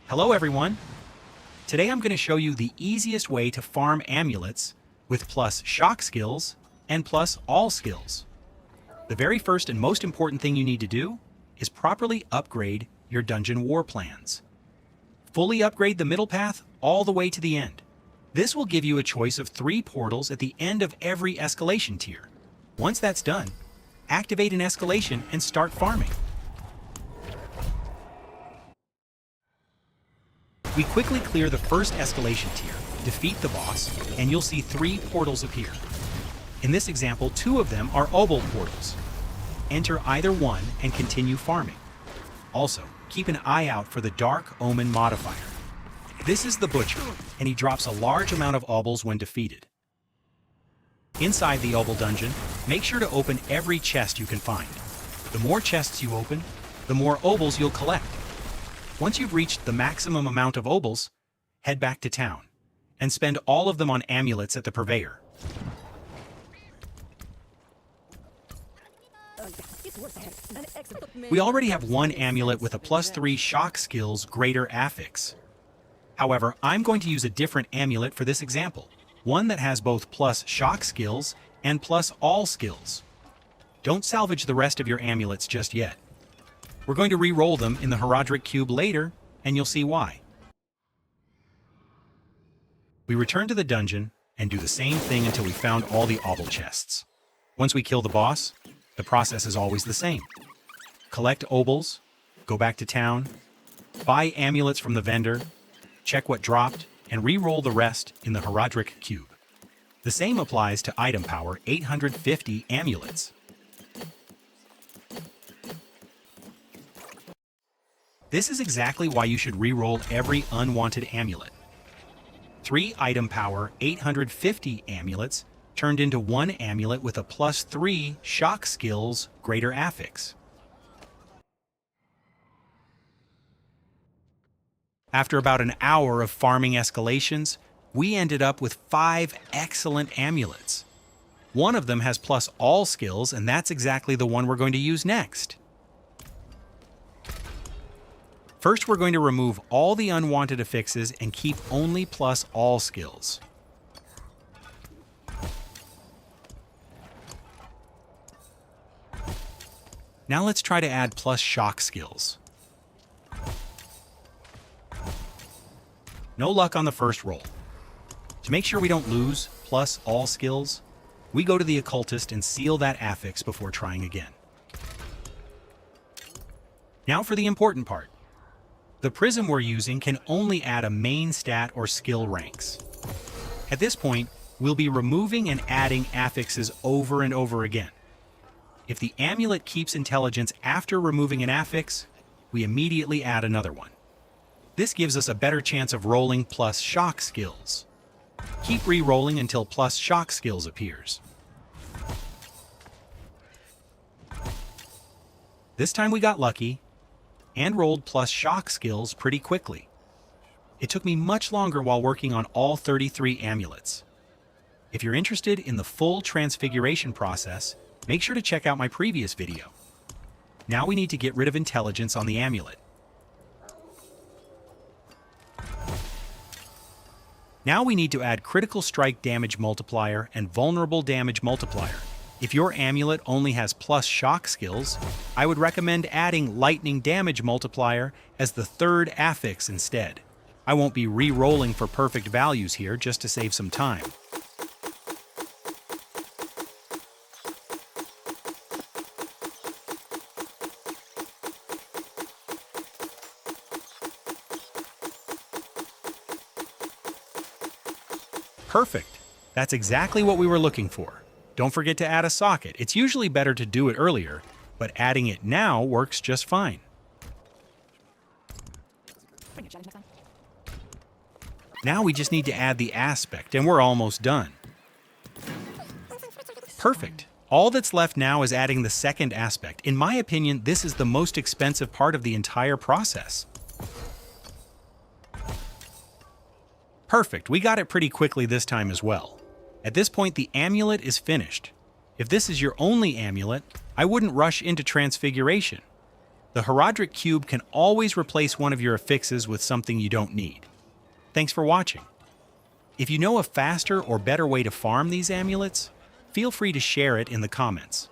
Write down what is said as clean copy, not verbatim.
Hello everyone! Today I'm going to show you the easiest way to farm amulets with plus shock skills and plus all skills. The very first and most important thing you need to do is properly upgrade your dungeon war plans. Fully upgrade the middle path all the way to the end. This will give you a choice of 3 portals at the end of every escalation tier. Once that's done, activate an escalation and start farming. We quickly clear the first escalation tier, defeat the boss, and you'll see 3 portals appear. In this example, 2 of them are Obol portals. Enter either one and continue farming. Also, keep an eye out for the Dark Omen modifier. This is the Butcher, and he drops a large amount of Obols when defeated. Inside the Obol dungeon, make sure to open every chest you can find. The more chests you open, the more Obols you'll collect. Once you've reached the maximum amount of Obols, head back to town, and spend all of them on amulets at the Purveyor. We already have 1 amulet with a +3 shock skills greater affix. However, I'm going to use a different amulet for this example, one that has both plus shock skills and plus all skills. Don't salvage the rest of your amulets just yet. We're going to re-roll them in the Horadric Cube later, and you'll see why. We return to the dungeon and do the same thing until we found all the Obol chests. Once we kill the boss, the process is always the same. Collect Obols, go back to town, buy amulets from the vendor, check what dropped, and re-roll the rest in the Horadric Cube. The same applies to item power 850 amulets. This is exactly why you should re-roll every unwanted amulet. 3 item power 850 amulets turned into 1 amulet with a +3 shock skills greater affix. After about an hour of farming escalations, we ended up with 5 excellent amulets. One of them has plus all skills, and that's exactly the one we're going to use next. First, we're going to remove all the unwanted affixes and keep only plus all skills. Now let's try to add plus shock skills. No luck on the first roll. To make sure we don't lose plus all skills, we go to the occultist and seal that affix before trying again. Now for the important part. The prism we're using can only add a main stat or skill ranks. At this point, we'll be removing and adding affixes over and over again. If the amulet keeps intelligence after removing an affix, we immediately add another one. This gives us a better chance of rolling plus shock skills. Keep re-rolling until plus shock skills appears. This time we got lucky and rolled plus shock skills pretty quickly. It took me much longer while working on all 33 amulets. If you're interested in the full transfiguration process, make sure to check out my previous video. Now we need to get rid of intelligence on the amulet. Now we need to add critical strike damage multiplier and vulnerable damage multiplier. If your amulet only has plus shock skills, I would recommend adding lightning damage multiplier as the 3rd affix instead. I won't be re-rolling for perfect values here just to save some time. Perfect. That's exactly what we were looking for. Don't forget to add a socket. It's usually better to do it earlier, but adding it now works just fine. Now we just need to add the aspect, and we're almost done. Perfect. All that's left now is adding the 2nd aspect. In my opinion, this is the most expensive part of the entire process. Perfect. We got it pretty quickly this time as well. At this point, the amulet is finished. If this is your only amulet, I wouldn't rush into transfiguration. The Horadric Cube can always replace one of your affixes with something you don't need. Thanks for watching. If you know a faster or better way to farm these amulets, feel free to share it in the comments.